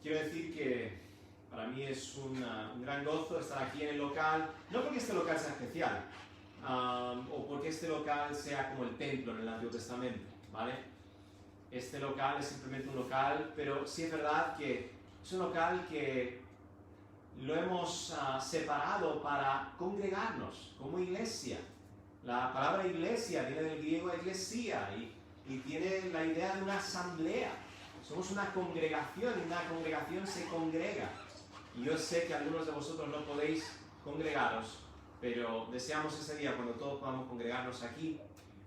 quiero decir que para mí es un gran gozo estar aquí en el local, no porque este local sea especial, o porque este local sea como el templo en el Antiguo Testamento, ¿vale? Este local es simplemente un local, pero sí es verdad que es un local que lo hemos separado para congregarnos como iglesia. La palabra iglesia viene del griego eclesia y tiene la idea de una asamblea. Somos una congregación y una congregación se congrega. Y yo sé que algunos de vosotros no podéis congregaros, pero deseamos ese día cuando todos podamos congregarnos aquí.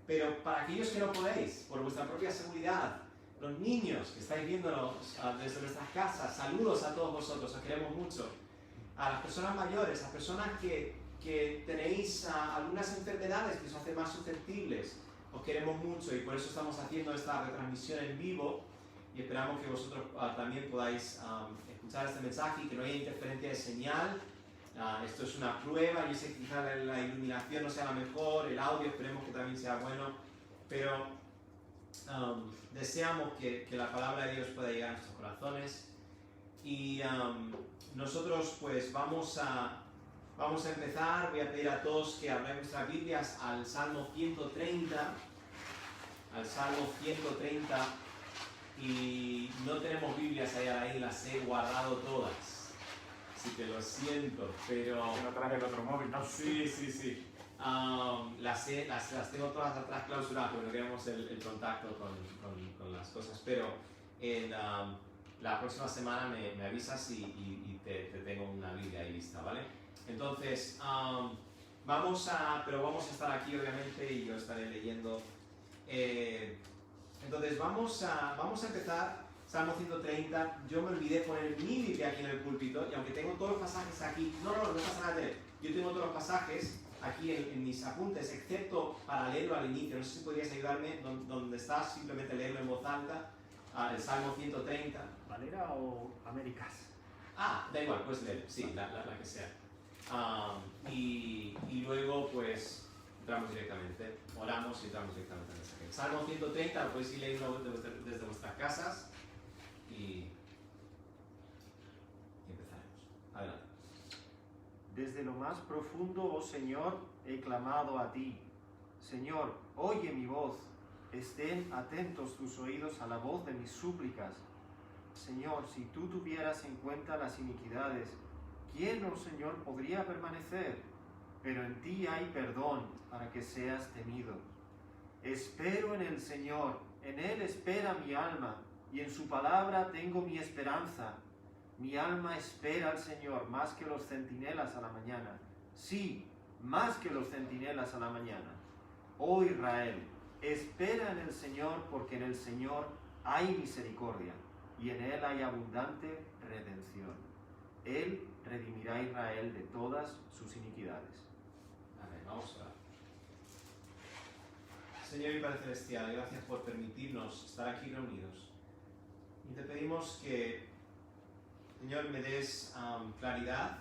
Pero para aquellos que no podéis, por vuestra propia seguridad, los niños que estáis viéndonos desde nuestras casas, saludos a todos vosotros, os queremos mucho. A las personas mayores, a personas que tenéis algunas enfermedades que os hacen más susceptibles, os queremos mucho y por eso estamos haciendo esta retransmisión en vivo y esperamos que vosotros también podáis escuchar este mensaje y que no haya interferencia de señal. Esto es una prueba, yo sé que quizás la iluminación no sea la mejor, el audio esperemos que también sea bueno, pero deseamos que la palabra de Dios pueda llegar a nuestros corazones y nosotros pues vamos a empezar. Voy a pedir a todos que abran vuestras Biblias al Salmo 130, y no tenemos Biblias ahí, las he guardado todas, así que lo siento, pero... No traje el otro móvil, ¿no? Sí. Las tengo todas atrás clausuradas porque no queremos el contacto con las cosas, pero la próxima semana me avisas y te tengo una Biblia ahí lista, ¿vale? Entonces, vamos a estar aquí obviamente y yo estaré leyendo. Entonces vamos a empezar Salmo 130. Yo me olvidé poner mi Biblia aquí en el púlpito y aunque tengo todos los pasajes aquí, no pasa nada, yo tengo todos los pasajes aquí en mis apuntes, excepto para leerlo al inicio. No sé si podrías ayudarme donde estás, simplemente leerlo en voz alta, el Salmo 130. ¿Valera o Américas? Da igual, puedes leer, sí, la que sea. Y luego pues entramos directamente, oramos y entramos directamente en el mensaje. Salmo 130, lo podéis ir leyendo desde vuestras casas y empezaremos. Adelante. Desde lo más profundo, oh Señor, he clamado a ti. Señor, oye mi voz. Estén atentos tus oídos a la voz de mis súplicas. Señor, si tú tuvieras en cuenta las iniquidades, ¿quién, oh Señor, podría permanecer? Pero en ti hay perdón para que seas temido. Espero en el Señor, en Él espera mi alma, y en su palabra tengo mi esperanza. Mi alma espera al Señor más que los centinelas a la mañana. Sí, más que los centinelas a la mañana. Oh Israel, espera en el Señor, porque en el Señor hay misericordia, y en Él hay abundante redención. Él redimirá a Israel de todas sus iniquidades. Amén. Vamos a orar. Señor y Padre Celestial, gracias por permitirnos estar aquí reunidos. Y te pedimos que, Señor, me des claridad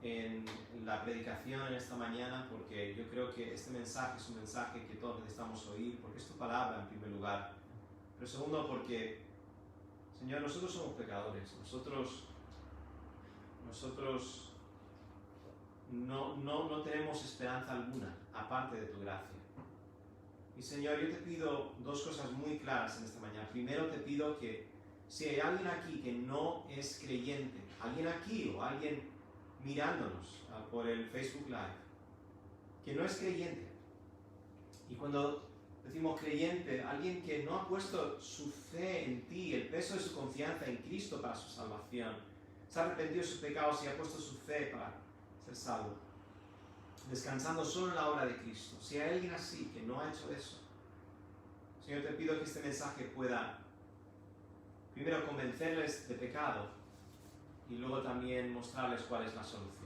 en la predicación en esta mañana, porque yo creo que este mensaje es un mensaje que todos necesitamos oír, porque es tu palabra en primer lugar. Pero segundo, porque, Señor, nosotros somos pecadores, nosotros no tenemos esperanza alguna, aparte de tu gracia. Y Señor, yo te pido dos cosas muy claras en esta mañana. Primero te pido que si hay alguien aquí que no es creyente, alguien aquí o alguien mirándonos por el Facebook Live, que no es creyente, y cuando decimos creyente, alguien que no ha puesto su fe en ti, el peso de su confianza en Cristo para su salvación, se ha arrepentido de sus pecados y ha puesto su fe para ser salvo, descansando solo en la obra de Cristo. Si hay alguien así que no ha hecho eso, Señor, te pido que este mensaje pueda primero convencerles de pecado y luego también mostrarles cuál es la solución.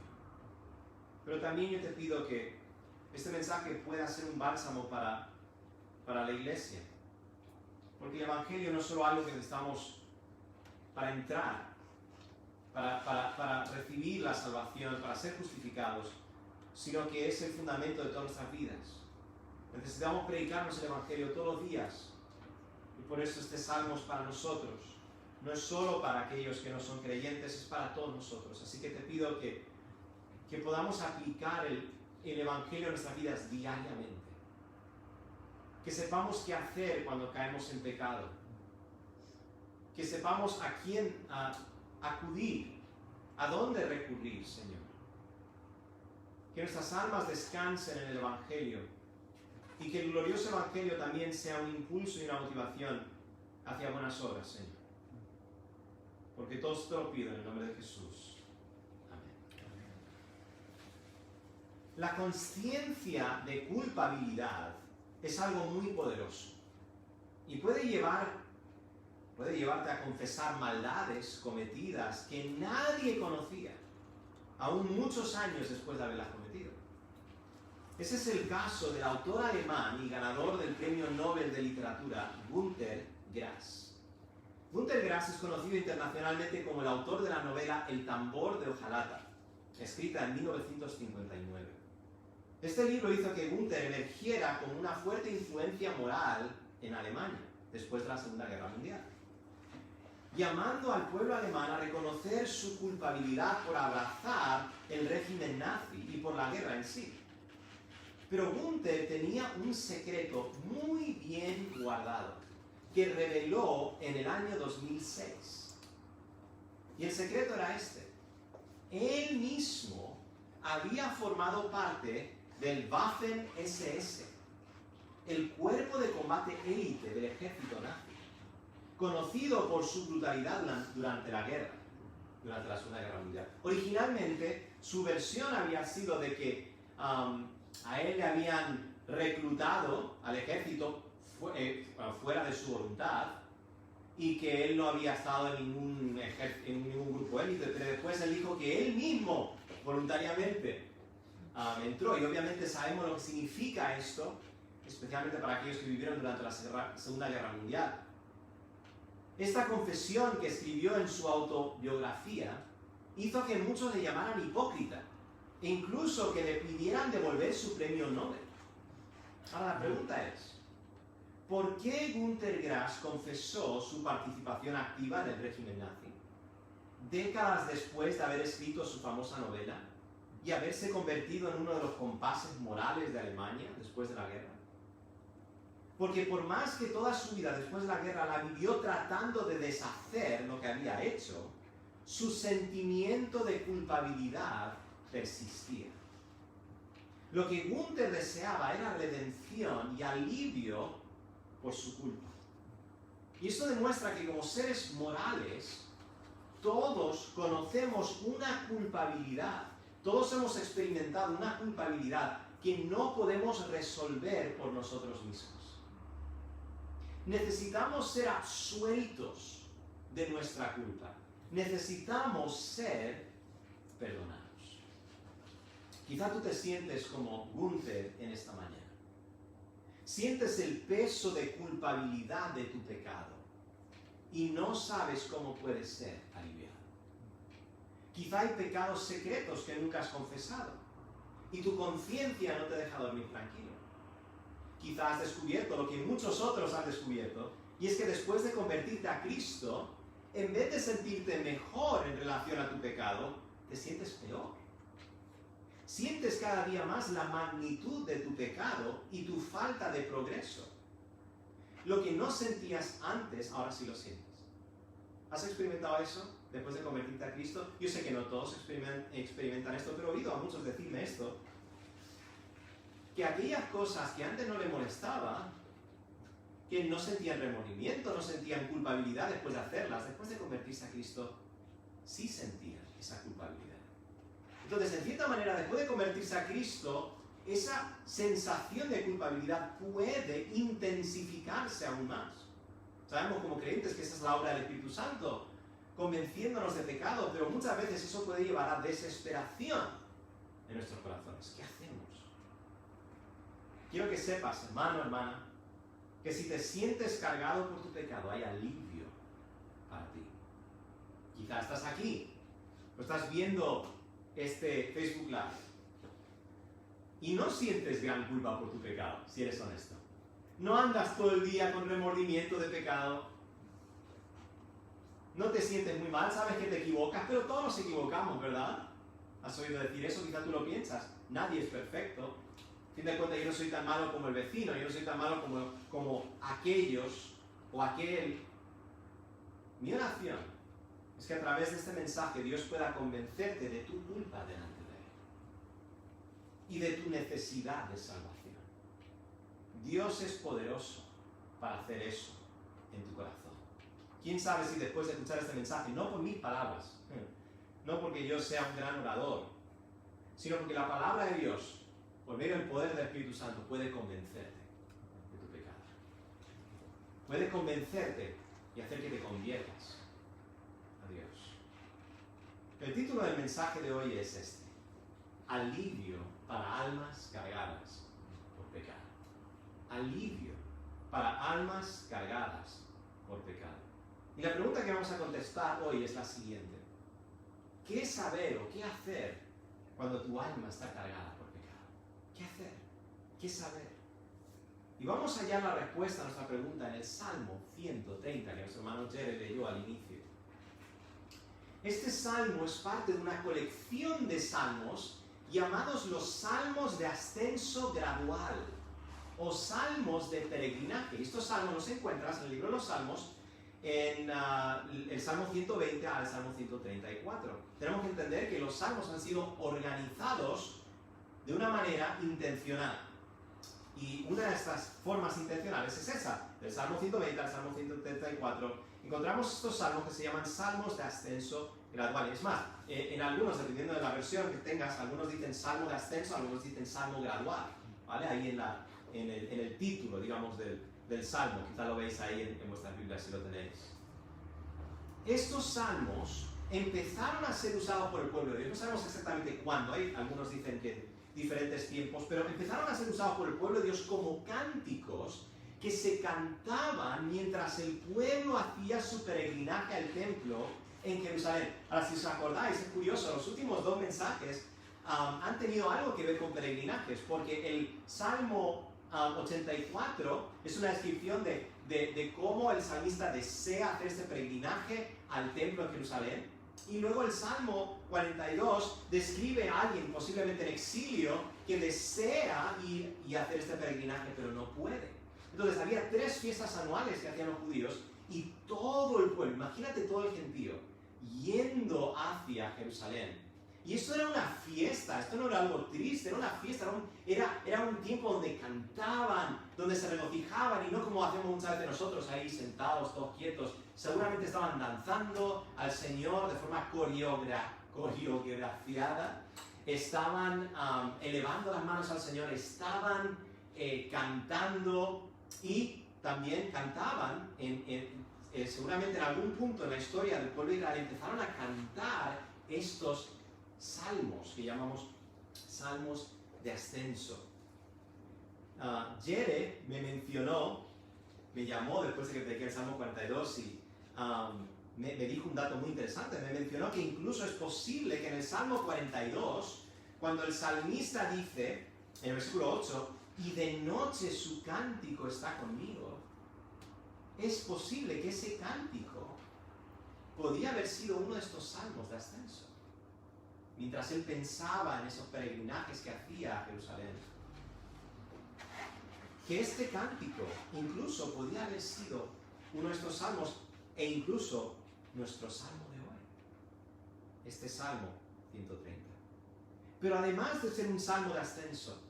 Pero también yo te pido que este mensaje pueda ser un bálsamo para la iglesia, porque el Evangelio no es solo algo que necesitamos para entrar, para recibir la salvación, para ser justificados, sino que es el fundamento de todas nuestras vidas. Necesitamos predicarnos el Evangelio todos los días, y por eso este salmo es para nosotros. no es solo para aquellos que no son creyentes, es para todos nosotros. Así que te pido que podamos aplicar el Evangelio en nuestras vidas diariamente. Que sepamos qué hacer cuando caemos en pecado. Que sepamos a quién acudir, a dónde recurrir, Señor. Que nuestras almas descansen en el Evangelio y que el glorioso Evangelio también sea un impulso y una motivación hacia buenas obras, Señor. Porque todo esto lo pido en el nombre de Jesús. Amén. La conciencia de culpabilidad es algo muy poderoso y puede llevarte a confesar maldades cometidas que nadie conocía, aún muchos años después de haberlas cometido. Ese es el caso del autor alemán y ganador del Premio Nobel de Literatura, Günter Grass. Günter Grass es conocido internacionalmente como el autor de la novela El tambor de hojalata, escrita en 1959. Este libro hizo que Günter emergiera como una fuerte influencia moral en Alemania, después de la Segunda Guerra Mundial, llamando al pueblo alemán a reconocer su culpabilidad por abrazar el régimen nazi y por la guerra en sí. Pero Günter tenía un secreto muy bien guardado, que reveló en el año 2006. Y el secreto era este. Él mismo había formado parte del Waffen-SS, el cuerpo de combate élite del ejército nazi, conocido por su brutalidad durante la Segunda Guerra Mundial. Originalmente, su versión había sido de que a él le habían reclutado al ejército fuera de su voluntad y que él no había estado en ningún grupo élite, pero después él dijo que él mismo voluntariamente entró, y obviamente sabemos lo que significa esto, especialmente para aquellos que vivieron durante la Segunda Guerra Mundial. Esta confesión que escribió en su autobiografía hizo que muchos le llamaran hipócrita e incluso que le pidieran devolver su premio Nobel. Ahora la pregunta es, ¿por qué Günter Grass confesó su participación activa en el régimen nazi décadas después de haber escrito su famosa novela y haberse convertido en uno de los compases morales de Alemania después de la guerra? Porque por más que toda su vida después de la guerra la vivió tratando de deshacer lo que había hecho, su sentimiento de culpabilidad persistía. Lo que Günter deseaba era redención y alivio por su culpa. Y esto demuestra que como seres morales, todos conocemos una culpabilidad. Todos hemos experimentado una culpabilidad que no podemos resolver por nosotros mismos. Necesitamos ser absueltos de nuestra culpa. Necesitamos ser perdonados. Quizá tú te sientes como Günter en esta mañana. Sientes el peso de culpabilidad de tu pecado y no sabes cómo puedes ser aliviado. Quizá hay pecados secretos que nunca has confesado y tu conciencia no te deja dormir tranquilo. Quizá has descubierto lo que muchos otros han descubierto, y es que después de convertirte a Cristo, en vez de sentirte mejor en relación a tu pecado, te sientes peor. Sientes cada día más la magnitud de tu pecado y tu falta de progreso. Lo que no sentías antes, ahora sí lo sientes. ¿Has experimentado eso después de convertirte a Cristo? Yo sé que no todos experimentan esto, pero he oído a muchos decirme esto, que aquellas cosas que antes no le molestaban, que no sentían remordimiento, no sentían culpabilidad después de hacerlas, después de convertirse a Cristo, sí sentían esa culpabilidad. Entonces, en cierta manera, después de convertirse a Cristo, esa sensación de culpabilidad puede intensificarse aún más. Sabemos como creyentes que esa es la obra del Espíritu Santo, convenciéndonos de pecado, pero muchas veces eso puede llevar a desesperación en nuestros corazones. ¿Qué hacemos? Quiero que sepas, hermano, hermana, que si te sientes cargado por tu pecado, hay alivio para ti. Quizás estás aquí, o estás viendo este Facebook Live y no sientes gran culpa por tu pecado, si eres honesto. No andas todo el día con remordimiento de pecado. no te sientes muy mal, sabes que te equivocas, pero todos nos equivocamos, ¿verdad? ¿Has oído decir eso? Quizá tú lo piensas. Nadie es perfecto. A fin de cuentas, yo no soy tan malo como el vecino, yo no soy tan malo como aquellos o aquel. Mi oración es que a través de este mensaje Dios pueda convencerte de tu culpa delante de Él y de tu necesidad de salvación. Dios es poderoso para hacer eso en tu corazón. ¿Quién sabe si después de escuchar este mensaje, no por mis palabras, no porque yo sea un gran orador, sino porque la palabra de Dios, por medio del poder del Espíritu Santo, puede convencerte de tu pecado? Puede convencerte y hacer que te conviertas a Dios. El título del mensaje de hoy es este: alivio para almas cargadas por pecado. Alivio para almas cargadas por pecado. Y la pregunta que vamos a contestar hoy es la siguiente: ¿qué saber o qué hacer cuando tu alma está cargada por pecado? ¿Qué hacer? ¿Qué saber? Y vamos a hallar la respuesta a nuestra pregunta en el Salmo 130 que nuestro hermano Jerry leyó al inicio. Este salmo es parte de una colección de salmos llamados los salmos de ascenso gradual o salmos de peregrinaje. Estos salmos los encuentras en el libro de los Salmos en el Salmo 120 al Salmo 134. Tenemos que entender que los salmos han sido organizados de una manera intencional. Y una de estas formas intencionales es esa. Del Salmo 120 al Salmo 134 encontramos estos salmos que se llaman salmos de ascenso gradual. Es más, en algunos, dependiendo de la versión que tengas, algunos dicen salmo de ascenso, algunos dicen salmo gradual, ¿vale? Ahí en el título, digamos, del salmo. Quizá lo veis ahí en vuestra Biblia si lo tenéis. Estos salmos empezaron a ser usados por el pueblo de Dios. No sabemos exactamente cuándo. Algunos dicen que diferentes tiempos, pero empezaron a ser usados por el pueblo de Dios como cánticos que se cantaban mientras el pueblo hacía su peregrinaje al templo en Jerusalén. Ahora, si os acordáis, es curioso, los últimos dos mensajes han tenido algo que ver con peregrinajes, porque el Salmo 84 es una descripción de cómo el salmista desea hacer este peregrinaje al templo en Jerusalén. Y luego el Salmo 42 describe a alguien, posiblemente en exilio, que desea ir y hacer este peregrinaje, pero no puede. Entonces había 3 fiestas anuales que hacían los judíos y todo el pueblo, imagínate todo el gentío, yendo hacia Jerusalén. Y esto era una fiesta, esto no era algo triste, era una fiesta, era un tiempo donde cantaban, donde se regocijaban, y no como hacemos muchas veces nosotros ahí sentados, todos quietos. Seguramente estaban danzando al Señor de forma coreografiada, estaban elevando las manos al Señor, estaban cantando, y también cantaban, seguramente en algún punto en la historia del pueblo de Israel empezaron a cantar estos salmos que llamamos salmos de ascenso. Jere me llamó después de que prediqué el Salmo 42 y me dijo un dato muy interesante. Me mencionó que incluso es posible que en el Salmo 42, cuando el salmista dice, en el versículo 8, y de noche su cántico está conmigo, es posible que ese cántico podía haber sido uno de estos salmos de ascenso, mientras él pensaba en esos peregrinajes que hacía a Jerusalén. Que este cántico incluso podía haber sido uno de estos salmos, e incluso nuestro salmo de hoy, este Salmo 130. Pero además de ser un salmo de ascenso,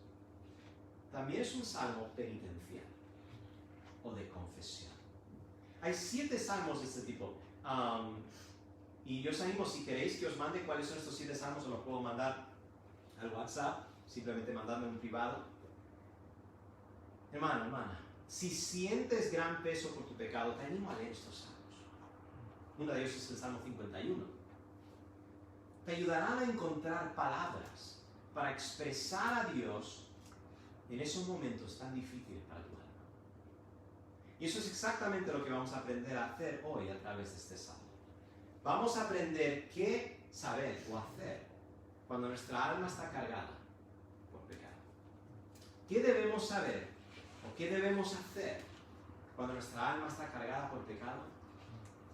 también es un salmo penitencial o de confesión. Hay 7 salmos de este tipo. Y yo os animo, si queréis que os mande cuáles son estos 7 salmos, os los puedo mandar al WhatsApp, simplemente mandadme un privado. Hermano, hermana, si sientes gran peso por tu pecado, te animo a leer estos salmos. Uno de ellos es el Salmo 51. Te ayudará a encontrar palabras para expresar a Dios en esos momentos tan difíciles para tu alma. Y eso es exactamente lo que vamos a aprender a hacer hoy a través de este salmo. Vamos a aprender qué saber o hacer cuando nuestra alma está cargada por pecado. ¿Qué debemos saber o qué debemos hacer cuando nuestra alma está cargada por pecado?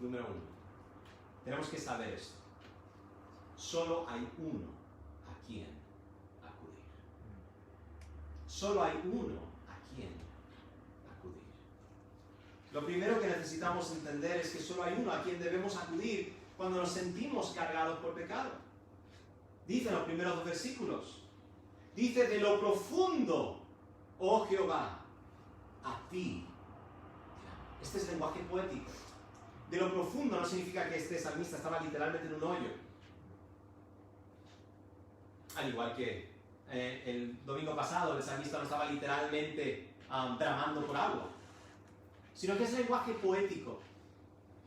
Número 1. tenemos que saber esto. Solo hay uno a quien acudir. Solo hay uno a quien acudir. Lo primero que necesitamos entender es que solo hay uno a quien debemos acudir cuando nos sentimos cargados por pecado. Dice en los primeros 2 versículos, dice: de lo profundo, oh Jehová, a ti. Este es lenguaje poético. De lo profundo no significa que este salmista estaba literalmente en un hoyo. Al igual que el domingo pasado, el salmista no estaba literalmente bramando por agua. Sino que es lenguaje poético,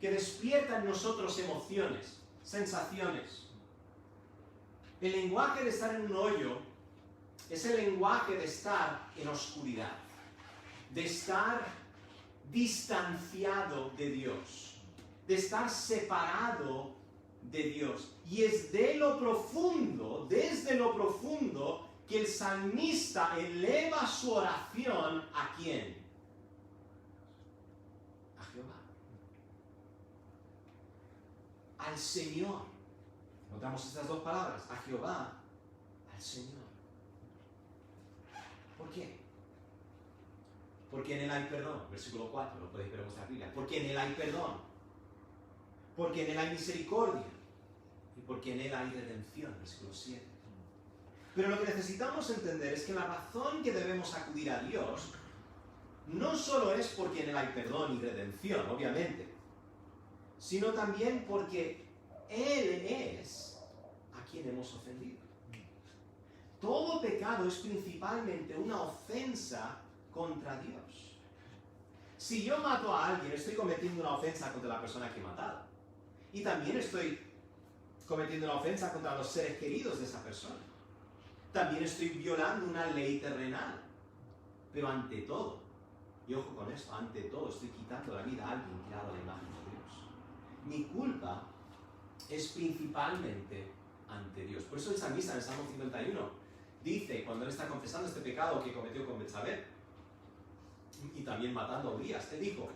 que despierta en nosotros emociones, sensaciones. El lenguaje de estar en un hoyo es el lenguaje de estar en oscuridad, de estar distanciado de Dios, de estar separado de Dios. Y es de lo profundo, desde lo profundo, que el salmista eleva su oración ¿a quién? A Jehová. Al Señor. Notamos estas 2 palabras, a Jehová, al Señor. ¿Por qué? Porque en Él hay perdón. Versículo 4, lo podéis ver en vuestra Biblia. Porque en Él hay perdón. Porque en Él hay misericordia. Y porque en Él hay redención. Versículo 7. Pero lo que necesitamos entender es que la razón que debemos acudir a Dios no solo es porque en Él hay perdón y redención, obviamente, sino también porque Él es a quien hemos ofendido. Todo pecado es principalmente una ofensa contra Dios. Si yo mato a alguien, estoy cometiendo una ofensa contra la persona que he matado. Y también estoy cometiendo una ofensa contra los seres queridos de esa persona. También estoy violando una ley terrenal. Pero ante todo, y ojo con esto, ante todo estoy quitando la vida a alguien creado a la imagen de Dios. Mi culpa es principalmente ante Dios. Por eso el salmista en el Salmo 51 dice, cuando él está confesando este pecado que cometió con Betsabé, y también matando a Urías, él dijo: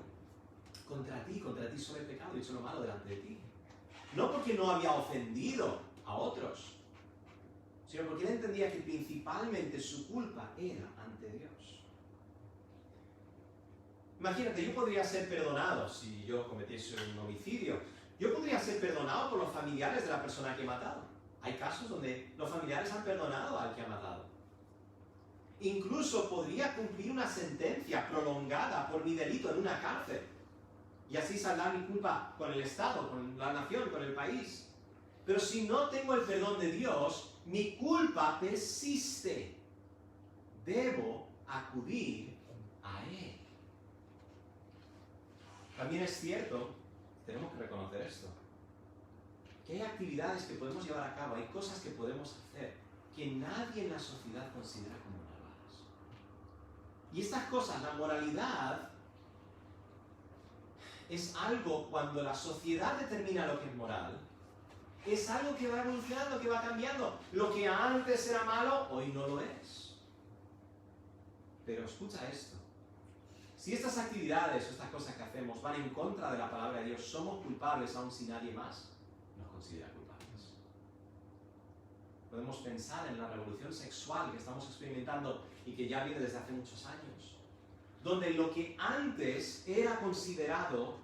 contra ti solo he pecado y he hecho lo malo delante de ti. No porque no había ofendido a otros, sino porque él entendía que principalmente su culpa era ante Dios. Imagínate, yo podría ser perdonado si yo cometiese un homicidio. Yo podría ser perdonado por los familiares de la persona que he matado. Hay casos donde los familiares han perdonado al que ha matado. Incluso podría cumplir una sentencia prolongada por mi delito en una cárcel. Y así saldar mi culpa con el Estado, con la nación, con el país. Pero si no tengo el perdón de Dios, mi culpa persiste. Debo acudir a Él. También es cierto, tenemos que reconocer esto, que hay actividades que podemos llevar a cabo, hay cosas que podemos hacer que nadie en la sociedad considera como malvadas. Y estas cosas, la moralidad, es algo, cuando la sociedad determina lo que es moral, es algo que va evolucionando, que va cambiando. Lo que antes era malo, hoy no lo es. Pero escucha esto. Si estas actividades o estas cosas que hacemos van en contra de la palabra de Dios, somos culpables aun si nadie más nos considera culpables. Podemos pensar en la revolución sexual que estamos experimentando y que ya viene desde hace muchos años, donde lo que antes era considerado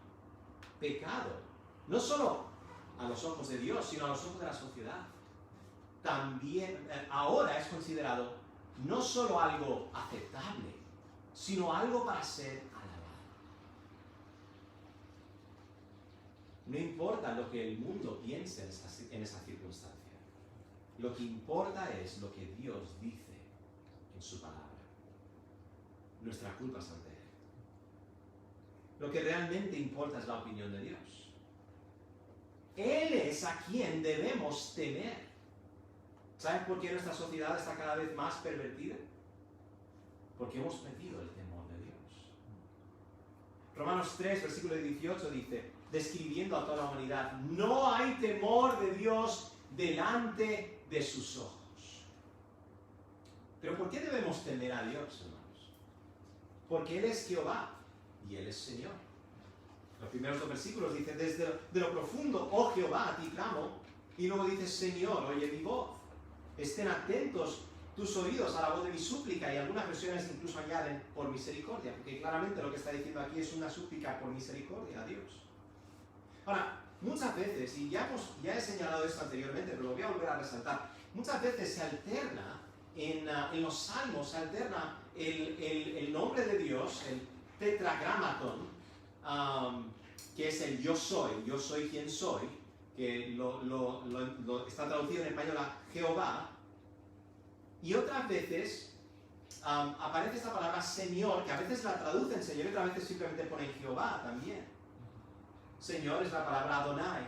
pecado, no solo a los ojos de Dios, sino a los ojos de la sociedad, también ahora es considerado no solo algo aceptable, sino algo para ser alabado. No importa lo que el mundo piense en esa circunstancia. Lo que importa es lo que Dios dice en su palabra. Nuestra culpa es ante Él. Lo que realmente importa es la opinión de Dios. Él es a quien debemos temer. ¿Sabes por qué nuestra sociedad está cada vez más pervertida? Porque hemos perdido el temor de Dios. Romanos 3, versículo 18 dice, describiendo a toda la humanidad, no hay temor de Dios delante de sus ojos. ¿Pero por qué debemos temer a Dios, hermanos? Porque Él es Jehová y Él es Señor. Los primeros 2 versículos dicen, desde de lo profundo, oh Jehová, a ti clamo. Y luego dice, Señor, oye mi voz. Estén atentos tus oídos a la voz de mi súplica. Y algunas versiones incluso añaden, por misericordia. Porque claramente lo que está diciendo aquí es una súplica por misericordia a Dios. Ahora, muchas veces, y ya he señalado esto anteriormente, pero lo voy a volver a resaltar, muchas veces se alterna, en los salmos, se alterna el nombre de Dios, el tetragramaton, que es el yo soy quien soy, que está traducido en español a Jehová, y otras veces aparece esta palabra Señor, que a veces la traducen Señor y otras veces simplemente ponen Jehová también. Señor es la palabra Adonai,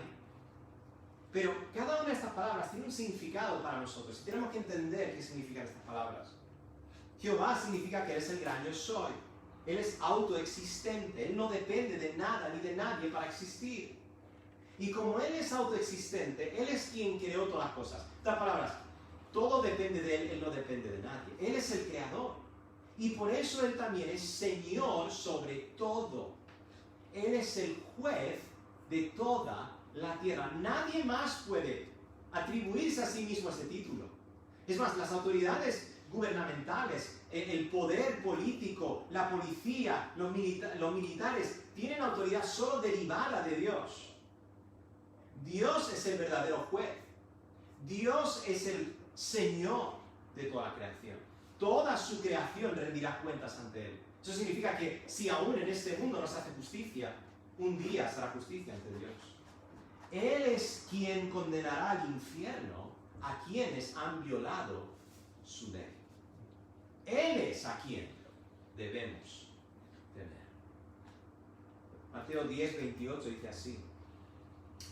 pero cada una de estas palabras tiene un significado para nosotros y tenemos que entender qué significan estas palabras. Jehová significa que Él es el gran yo soy. Él es autoexistente, Él no depende de nada ni de nadie para existir. Y como Él es autoexistente, Él es quien creó todas las cosas. Estas palabras, todo depende de Él, Él no depende de nadie. Él es el creador. Y por eso Él también es Señor sobre todo. Él es el juez de toda la tierra. Nadie más puede atribuirse a sí mismo ese título. Es más, las autoridades gubernamentales, el poder político, la policía, los militares, tienen autoridad solo derivada de Dios. Dios es el verdadero juez. Dios es el Señor de toda la creación. Toda su creación rendirá cuentas ante Él. Eso significa que si aún en este mundo no se hace justicia, un día será justicia ante Dios. Él es quien condenará al infierno a quienes han violado su ley. Él es a quien debemos temer. Mateo 10, 28 dice así.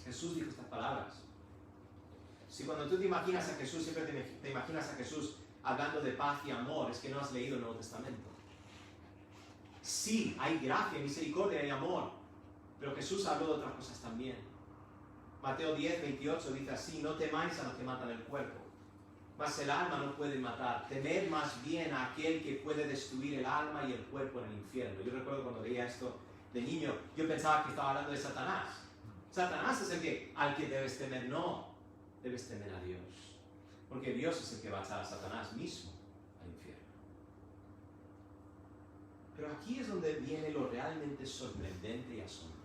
Jesús dijo estas palabras. Si cuando tú te imaginas a Jesús, siempre te imaginas a Jesús hablando de paz y amor, es que no has leído el Nuevo Testamento. Sí, hay gracia, misericordia y amor, pero Jesús habló de otras cosas también. Mateo 10, 28 dice así, no temáis a los que matan el cuerpo, mas el alma no puede matar. Temed más bien a aquel que puede destruir el alma y el cuerpo en el infierno. Yo recuerdo cuando leía esto de niño, yo pensaba que estaba hablando de Satanás. Satanás es el al que debes temer. No, debes temer a Dios, porque Dios es el que va a echar a Satanás mismo al infierno. Pero aquí es donde viene lo realmente sorprendente y asombroso.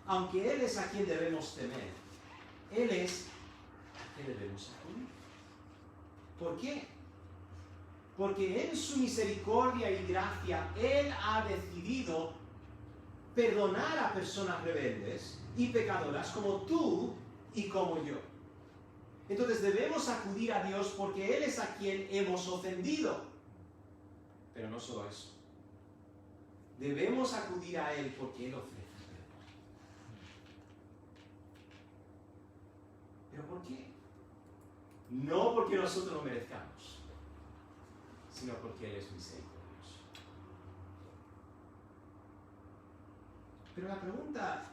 Aunque Él es a quien debemos temer, Él es a quien debemos acudir. ¿Por qué? Porque en su misericordia y gracia, Él ha decidido perdonar a personas rebeldes y pecadoras como tú y como yo. Entonces debemos acudir a Dios porque Él es a quien hemos ofendido. Pero no solo eso. Debemos acudir a Él porque Él ofrece perdón. ¿Pero por qué? No porque nosotros lo merezcamos, sino porque Él es misericordioso. Pero la pregunta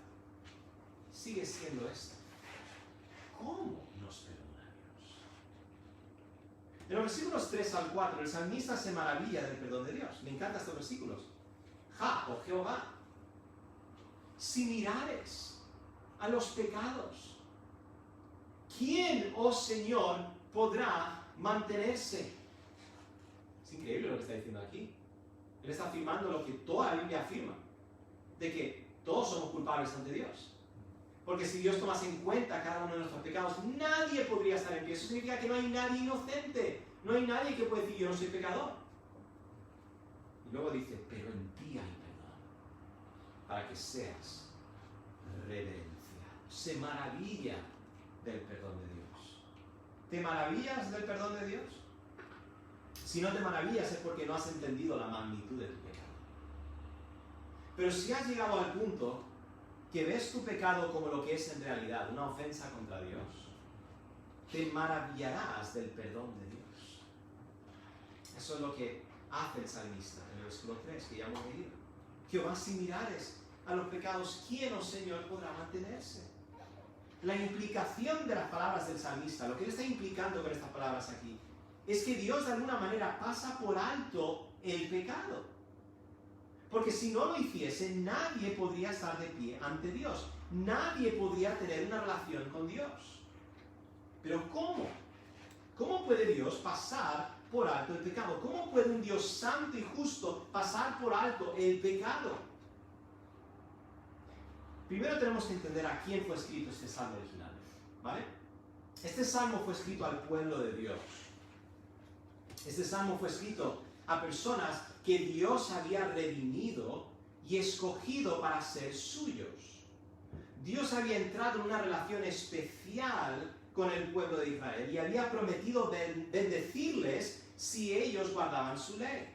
sigue siendo esta. ¿Cómo nos perdona Dios? En los versículos 3 al 4, el salmista se maravilla del perdón de Dios. Me encantan estos versículos. Oh Jehová, si mirares a los pecados, ¿quién, oh Señor, podrá mantenerse? Es increíble lo que está diciendo aquí. Él está afirmando lo que toda la Biblia afirma, de que todos somos culpables ante Dios. Porque si Dios tomase en cuenta cada uno de nuestros pecados, nadie podría estar en pie. Eso significa que no hay nadie inocente. No hay nadie que pueda decir yo no soy pecador. Y luego dice, pero en ti hay perdón, para que seas reverenciado. Se maravilla del perdón de Dios. ¿Te maravillas del perdón de Dios? Si no te maravillas es porque no has entendido la magnitud de tu pecado. Pero si has llegado al punto que ves tu pecado como lo que es en realidad, una ofensa contra Dios, te maravillarás del perdón de Dios. Eso es lo que hace el salmista en el versículo 3, que ya hemos leído. Jehová, si mirares a los pecados, ¿quién, oh Señor, podrá mantenerse? La implicación de las palabras del salmista, lo que él está implicando con estas palabras aquí, es que Dios de alguna manera pasa por alto el pecado. Porque si no lo hiciese, nadie podría estar de pie ante Dios. Nadie podría tener una relación con Dios. Pero ¿cómo? ¿Cómo puede Dios pasar por alto el pecado? ¿Cómo puede un Dios santo y justo pasar por alto el pecado? Primero tenemos que entender a quién fue escrito este salmo original, ¿vale? Este salmo fue escrito al pueblo de Dios. Este salmo fue escrito a personas que Dios había redimido y escogido para ser suyos. Dios había entrado en una relación especial con el pueblo de Israel y había prometido bendecirles si ellos guardaban su ley.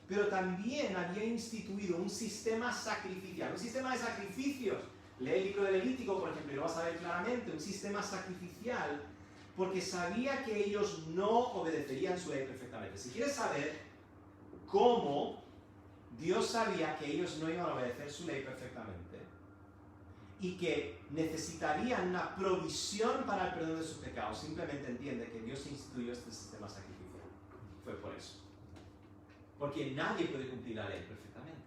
Pero también había instituido un sistema sacrificial, un sistema de sacrificios. Lee el libro de Levítico, por ejemplo, y lo vas a ver claramente, un sistema sacrificial, porque sabía que ellos no obedecerían su ley perfectamente. Si quieres saber cómo Dios sabía que ellos no iban a obedecer su ley perfectamente y que necesitarían una provisión para el perdón de sus pecados, simplemente entiende que Dios instituyó este sistema sacrificial. Fue por eso. Porque nadie puede cumplir la ley perfectamente.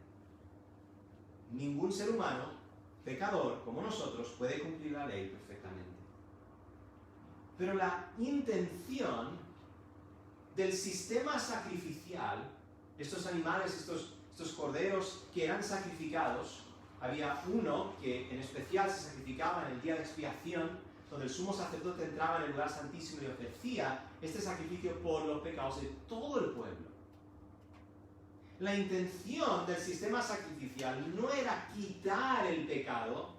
Ningún ser humano, pecador como nosotros, puede cumplir la ley perfectamente. Pero la intención del sistema sacrificial, estos animales, estos corderos que eran sacrificados, había uno que en especial se sacrificaba en el día de expiación, donde el sumo sacerdote entraba en el lugar santísimo y ofrecía este sacrificio por los pecados de todo el pueblo. La intención del sistema sacrificial no era quitar el pecado,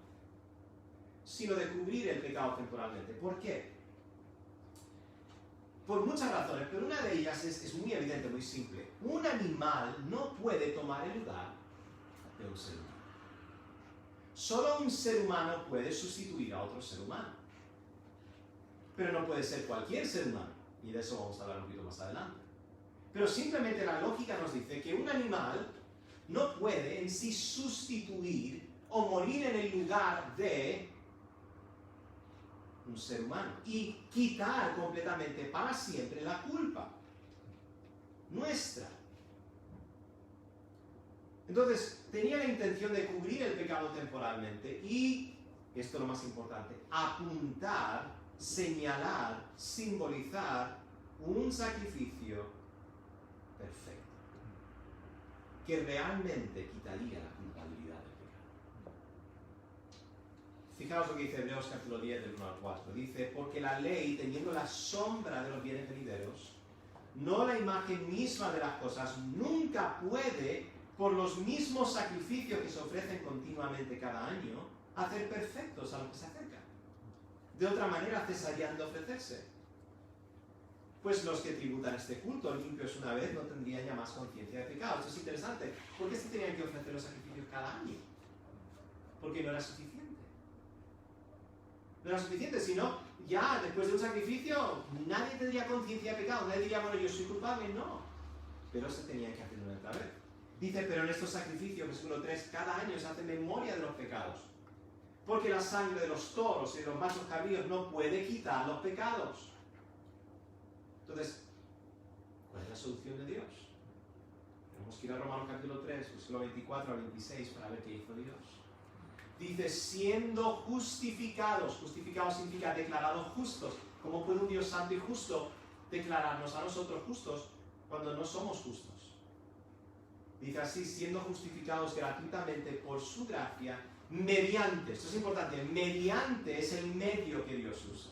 sino de cubrir el pecado temporalmente. ¿Por qué? Por muchas razones, pero una de ellas es muy evidente, muy simple. Un animal no puede tomar el lugar de un ser humano. Solo un ser humano puede sustituir a otro ser humano. Pero no puede ser cualquier ser humano. Y de eso vamos a hablar un poquito más adelante. Pero simplemente la lógica nos dice que un animal no puede en sí sustituir o morir en el lugar de un ser humano y quitar completamente para siempre la culpa nuestra. Entonces, tenía la intención de cubrir el pecado temporalmente y, esto es lo más importante, apuntar, señalar, simbolizar un sacrificio perfecto, que realmente quitaría la culpabilidad del pecado. Fijaos lo que dice Hebreos capítulo 10 del 1 al 4. Dice, porque la ley, teniendo la sombra de los bienes venideros, no la imagen misma de las cosas, nunca puede, por los mismos sacrificios que se ofrecen continuamente cada año, hacer perfectos a los que se acercan. De otra manera cesarían de ofrecerse. Pues los que tributan este culto limpios una vez no tendrían ya más conciencia de pecado. Esto es interesante. ¿Por qué se tenían que ofrecer los sacrificios cada año? Porque no era suficiente. No era suficiente, sino ya después de un sacrificio nadie tendría conciencia de pecado. Nadie diría, bueno, yo soy culpable. No. Pero se tenía que hacer una otra vez. Dice, pero en estos sacrificios, versículo 3, cada año se hace memoria de los pecados. Porque la sangre de los toros y de los machos cabríos no puede quitar los pecados. Entonces, ¿cuál es la solución de Dios? Tenemos que ir a Romanos capítulo 3, versículo 24 al 26 para ver qué hizo Dios. Dice, siendo justificados, justificados significa declarados justos. ¿Cómo puede un Dios santo y justo declararnos a nosotros justos cuando no somos justos? Dice así, siendo justificados gratuitamente por su gracia, mediante, esto es importante, mediante es el medio que Dios usa.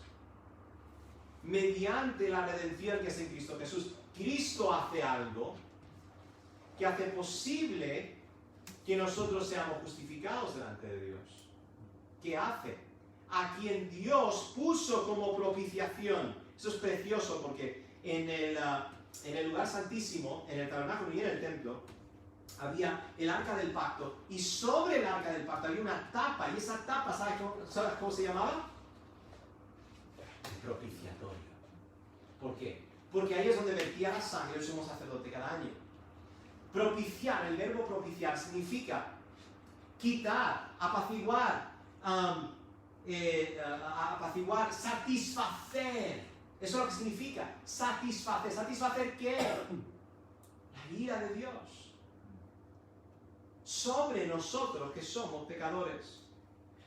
Mediante la redención que es en Cristo Jesús. Cristo hace algo que hace posible que nosotros seamos justificados delante de Dios. ¿Qué hace? A quien Dios puso como propiciación. Eso es precioso porque en el lugar santísimo, en el tabernáculo y en el templo, había el arca del pacto y sobre el arca del pacto había una tapa y esa tapa, ¿sabes cómo se llamaba? Propiciatorio. ¿Por qué? Porque ahí es donde vertía la sangre el sumo sacerdote cada año. Propiciar, el verbo propiciar significa quitar, apaciguar, satisfacer. Eso es lo que significa, satisfacer. ¿Satisfacer qué? La ira de Dios. sobre nosotros que somos pecadores.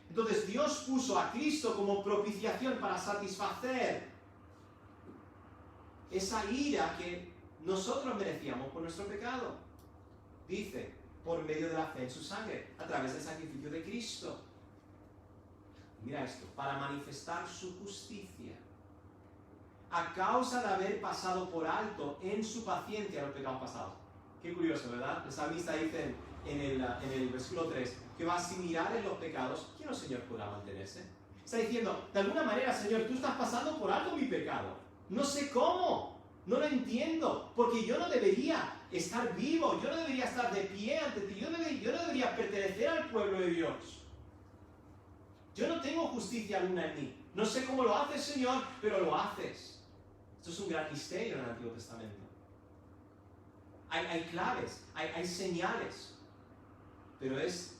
Entonces Dios puso a Cristo como propiciación para satisfacer esa ira que nosotros merecíamos por nuestro pecado. Dice, por medio de la fe en su sangre, a través del sacrificio de Cristo. Mira esto, para manifestar su justicia, a causa de haber pasado por alto en su paciencia los pecados pasados. Qué curioso, ¿verdad? El salmista dice en el versículo 3, que va a asimilar en los pecados, ¿quién el Señor podrá mantenerse? Está diciendo, de alguna manera, Señor, tú estás pasando por alto mi pecado. No sé cómo, no lo entiendo, porque yo no debería estar vivo, yo no debería estar de pie ante ti, yo no debería pertenecer al pueblo de Dios. Yo no tengo justicia alguna en mí. No sé cómo lo haces, Señor, pero lo haces. Esto es un gran misterio en el Antiguo Testamento. Hay claves, hay señales, pero es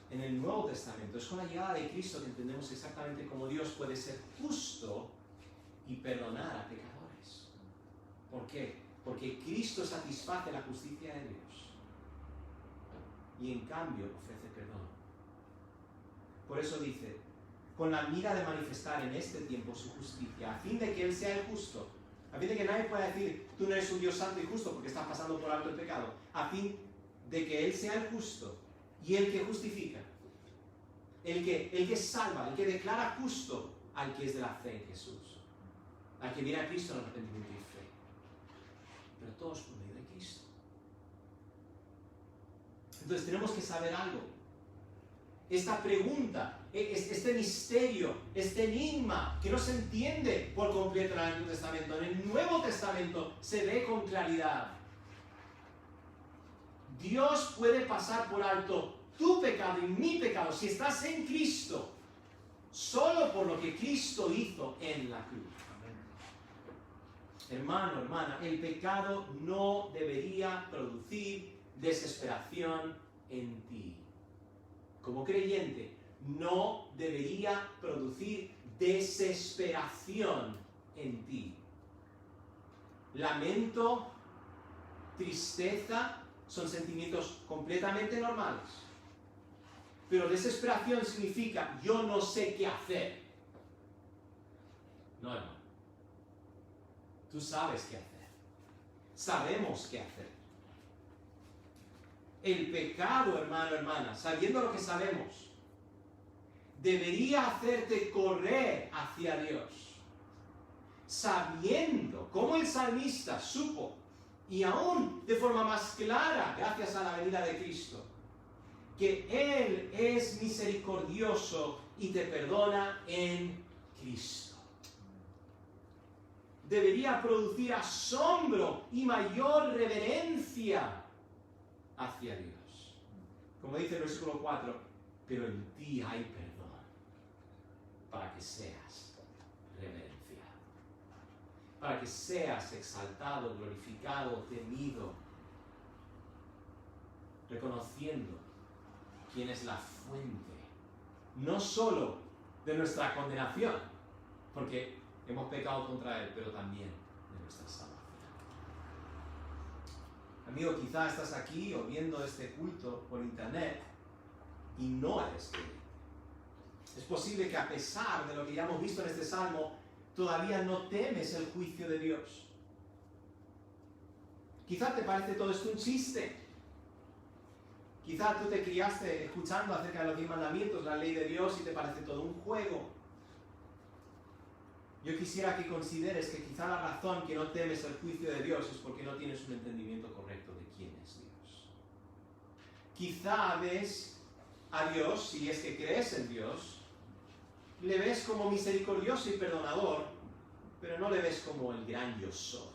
en el Nuevo Testamento, es con la llegada de Cristo que entendemos exactamente cómo Dios puede ser justo y perdonar a pecadores. ¿Por qué? Porque Cristo satisface la justicia de Dios y en cambio ofrece perdón. Por eso dice, con la mira de manifestar en este tiempo su justicia, a fin de que Él sea el justo, a fin de que nadie pueda decir, tú no eres un Dios santo y justo porque estás pasando por alto el pecado, a fin de que Él sea el justo y el que justifica, el que salva, el que declara justo al que es de la fe en Jesús, al que viene a Cristo en arrepentimiento y fe. Pero todos por medio de Cristo. Entonces tenemos que saber algo. Esta pregunta, este misterio, este enigma que no se entiende por completo en el Antiguo Testamento, en el Nuevo Testamento se ve con claridad. Dios puede pasar por alto tu pecado y mi pecado si estás en Cristo, solo por lo que Cristo hizo en la cruz. Hermano, hermana, el pecado no debería producir desesperación en ti. Como creyente, no debería producir desesperación en ti. Lamento, tristeza, son sentimientos completamente normales. Pero desesperación significa, yo no sé qué hacer. No, hermano. Tú sabes qué hacer. Sabemos qué hacer. El pecado, hermano, hermana, sabiendo lo que sabemos, debería hacerte correr hacia Dios. Sabiendo, como el salmista supo, y aún de forma más clara, gracias a la venida de Cristo, que Él es misericordioso y te perdona en Cristo. Debería producir asombro y mayor reverencia hacia Dios. Como dice el versículo 4, pero en ti hay perdón para que seas reverenciado, para que seas exaltado, glorificado, temido, reconociendo quién es la fuente, no solo de nuestra condenación, porque hemos pecado contra Él, pero también de nuestra salvación. Amigo, quizá estás aquí o viendo este culto por internet y no eres creyente. Es posible que a pesar de lo que ya hemos visto en este salmo, todavía no temes el juicio de Dios. Quizá te parece todo esto un chiste. Quizá tú te criaste escuchando acerca de los 10 mandamientos, la ley de Dios, y te parece todo un juego. Yo quisiera que consideres que quizá la razón que no temes el juicio de Dios es porque no tienes un entendimiento correcto de quién es Dios. Quizá ves a Dios, si es que crees en Dios, le ves como misericordioso y perdonador, pero no le ves como el gran yo soy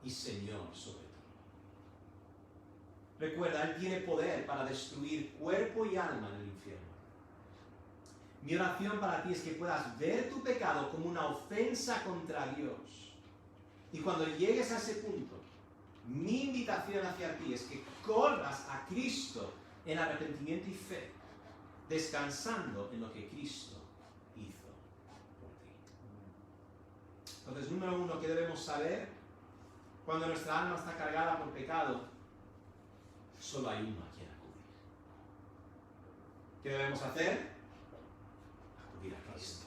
y Señor sobre ti. Recuerda, Él tiene poder para destruir cuerpo y alma en el infierno. Mi oración para ti es que puedas ver tu pecado como una ofensa contra Dios. Y cuando llegues a ese punto, mi invitación hacia ti es que corras a Cristo en arrepentimiento y fe, descansando en lo que Cristo hizo por ti. Entonces, número 1, ¿qué debemos saber? Cuando nuestra alma está cargada por pecado, solo hay uno a quien ¿Qué debemos hacer? Acudir a Cristo.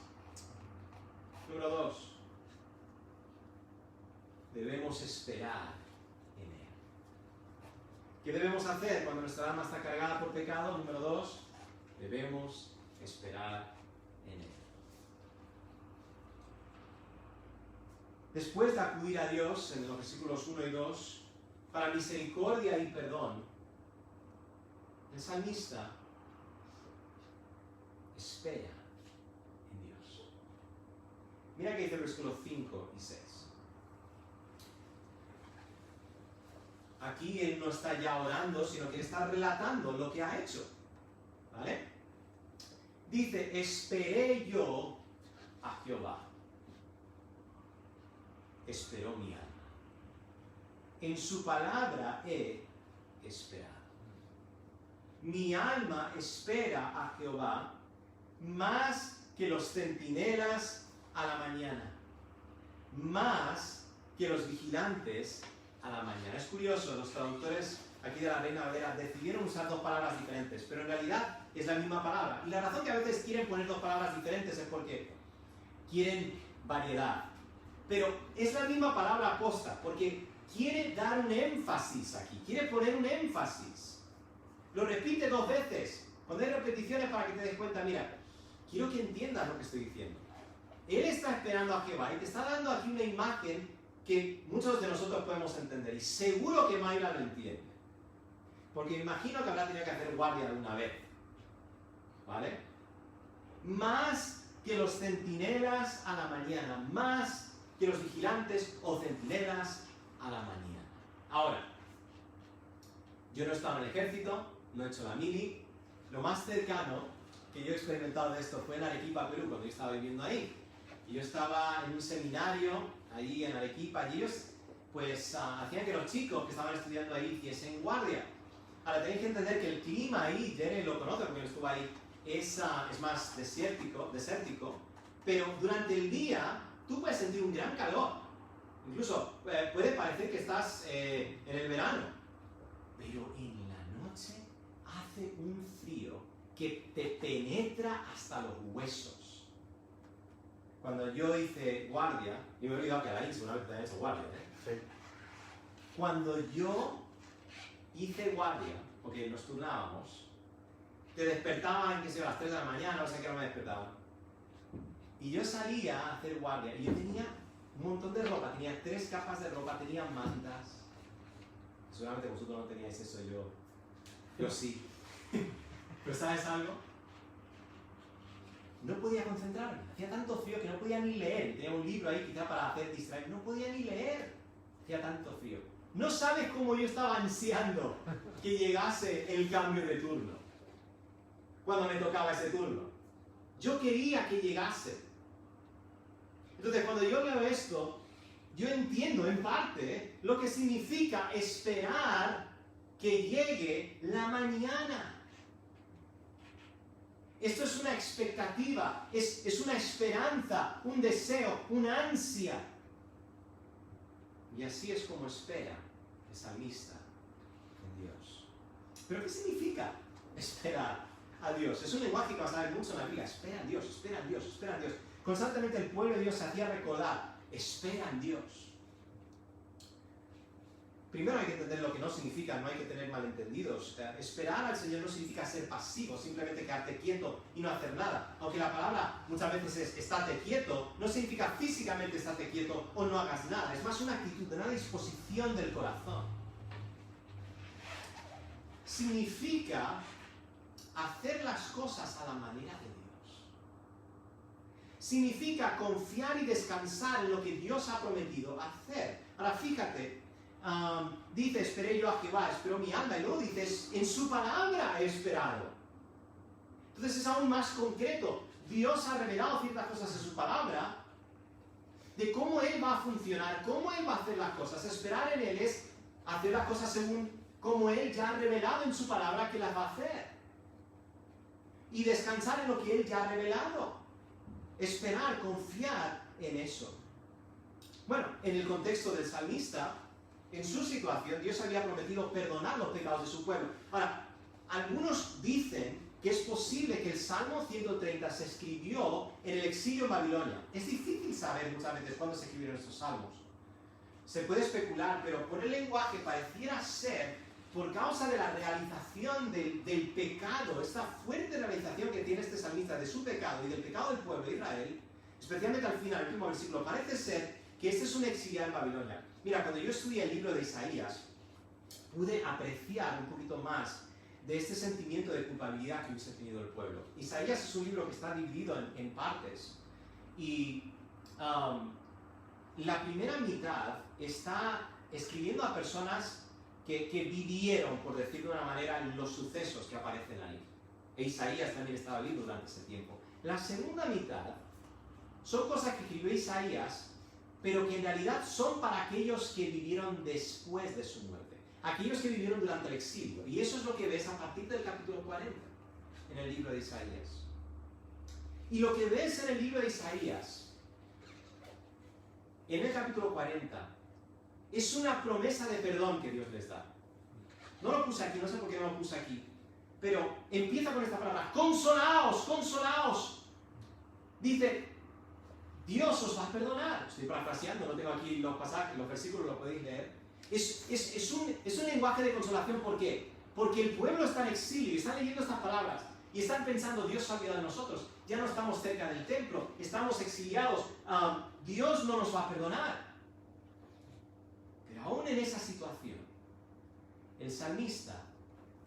Número 2. Debemos esperar en Él. ¿Qué debemos hacer cuando nuestra alma está cargada por pecado? Número 2. Debemos esperar en Él. Después de acudir a Dios, en los versículos 1 y 2, para misericordia y perdón, el salmista espera en Dios. Mira que dice el versículo 5 y 6. Aquí él no está ya orando, sino que está relatando lo que ha hecho. ¿Vale? Dice, esperé yo a Jehová. Esperó mi alma. En su palabra he esperado. Mi alma espera a Jehová más que los centinelas a la mañana, más que los vigilantes a la mañana. Es curioso, los traductores aquí de la Reina Valera decidieron usar dos palabras diferentes, pero en realidad es la misma palabra. Y la razón que a veces quieren poner dos palabras diferentes es porque quieren variedad. Pero es la misma palabra aposta, porque quiere dar un énfasis aquí, quiere poner un énfasis. Lo repite 2 veces. Cuando hay repeticiones para que te des cuenta, mira, quiero que entiendas lo que estoy diciendo. Él está esperando a Jehová y te está dando aquí una imagen que muchos de nosotros podemos entender. Y seguro que Mayra lo entiende. Porque me imagino que habrá tenido que hacer guardia alguna vez. ¿Vale? Más que los centinelas a la mañana, más que los vigilantes o centinelas a la mañana. Ahora, yo no he estado en el ejército, no he hecho la mili. Lo más cercano que yo he experimentado de esto fue en Arequipa, Perú, cuando yo estaba viviendo ahí. Y yo estaba en un seminario allí en Arequipa y ellos pues hacían que los chicos que estaban estudiando ahí hiciesen guardia. Ahora tenéis que entender que el clima ahí, Jenny lo conoce porque yo estuve ahí, es más desértico, pero durante el día tú puedes sentir un gran calor. Incluso puede parecer que estás en el verano, pero en la noche hace un frío que te penetra hasta los huesos. Cuando yo hice guardia, y me he olvidado que Alain seguramente también ha hecho guardia, Sí. Cuando yo hice guardia, porque nos turnábamos, te despertaban, que sé, a las 3 de la mañana, no sé qué hora me despertaban. Y yo salía a hacer guardia, y yo tenía un montón de ropa, tenía 3 capas de ropa, tenía mantas. Seguramente vosotros no teníais eso, yo sí. Pero ¿sabes algo? No podía concentrarme, hacía tanto frío que no podía ni leer. Tenía un libro ahí quizá para hacer distraer, no podía ni leer. Hacía tanto frío. No sabes cómo yo estaba ansiando que llegase el cambio de turno. Cuando me tocaba ese turno. Yo quería que llegase. Entonces, cuando yo leo esto, yo entiendo en parte lo que significa esperar que llegue la mañana. Esto es una expectativa, es una esperanza, un deseo, una ansia. Y así es como espera el salmista en Dios. ¿Pero qué significa esperar a Dios? Es un lenguaje que vas a ver mucho en la Biblia. Espera en Dios, espera en Dios, espera en Dios. Constantemente el pueblo de Dios se hacía recordar, espera en Dios. Primero hay que entender lo que no significa, no hay que tener malentendidos. Esperar al Señor no significa ser pasivo, simplemente quedarte quieto y no hacer nada. Aunque la palabra muchas veces es estate quieto, no significa físicamente estate quieto o no hagas nada. Es más una actitud, una disposición del corazón. Significa hacer las cosas a la manera de Dios. Significa confiar y descansar en lo que Dios ha prometido hacer. Ahora fíjate, dice, esperé yo a Jehová, esperó mi alma, y luego dices, en su palabra he esperado. Entonces es aún más concreto. Dios ha revelado ciertas cosas en su palabra, de cómo Él va a funcionar, cómo Él va a hacer las cosas. Esperar en Él es hacer las cosas según como Él ya ha revelado en su palabra que las va a hacer. Y descansar en lo que Él ya ha revelado. Esperar, confiar en eso. Bueno, en el contexto del salmista, en su situación, Dios había prometido perdonar los pecados de su pueblo. Ahora, algunos dicen que es posible que el Salmo 130 se escribió en el exilio en Babilonia. Es difícil saber muchas veces cuándo se escribieron estos salmos. Se puede especular, pero por el lenguaje pareciera ser por causa de la realización del pecado, esta fuerte realización que tiene este salmista de su pecado y del pecado del pueblo de Israel, especialmente al final, el último versículo, parece ser que este es un exiliado en Babilonia. Mira, cuando yo estudié el libro de Isaías, pude apreciar un poquito más de este sentimiento de culpabilidad que hubiese tenido el pueblo. Isaías es un libro que está dividido en partes, y la primera mitad está escribiendo a personas que vivieron, por decirlo de una manera, los sucesos que aparecen ahí. E Isaías también estaba vivo durante ese tiempo. La segunda mitad son cosas que escribió Isaías, pero que en realidad son para aquellos que vivieron después de su muerte, aquellos que vivieron durante el exilio. Y eso es lo que ves a partir del capítulo 40 en el libro de Isaías. Y lo que ves en el libro de Isaías, en el capítulo 40, es una promesa de perdón que Dios les da. No lo puse aquí, no sé por qué no lo puse aquí, pero empieza con esta palabra: consolaos, consolaos. Dice, Dios os va a perdonar. Estoy parafraseando, no tengo aquí los pasajes, los versículos, lo podéis leer. Es un lenguaje de consolación. ¿Por qué? Porque el pueblo está en exilio y están leyendo estas palabras y están pensando: Dios se ha olvidado de nosotros, ya no estamos cerca del templo, estamos exiliados, Dios no nos va a perdonar. Pero aún en esa situación, el salmista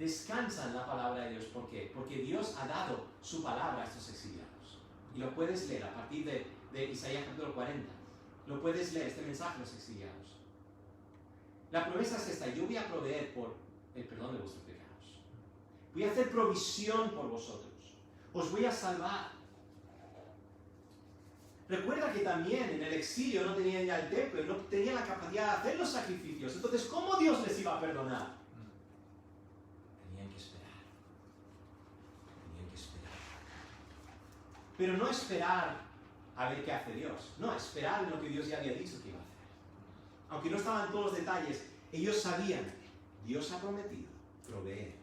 descansa en la palabra de Dios. ¿Por qué? Porque Dios ha dado su palabra a estos exiliados. Y lo puedes leer a partir de Isaías capítulo 40. Lo puedes leer, este mensaje a los exiliados. La promesa es esta: yo voy a proveer por el perdón de vuestros pecados. Voy a hacer provisión por vosotros. Os voy a salvar. Recuerda que también en el exilio no tenían ya el templo y no tenían la capacidad de hacer los sacrificios. Entonces, ¿cómo Dios les iba a perdonar? Tenían que esperar. Tenían que esperar. Pero no esperar a ver qué hace Dios. No, esperar en lo que Dios ya había dicho que iba a hacer. Aunque no estaban todos los detalles, ellos sabían: Dios ha prometido proveer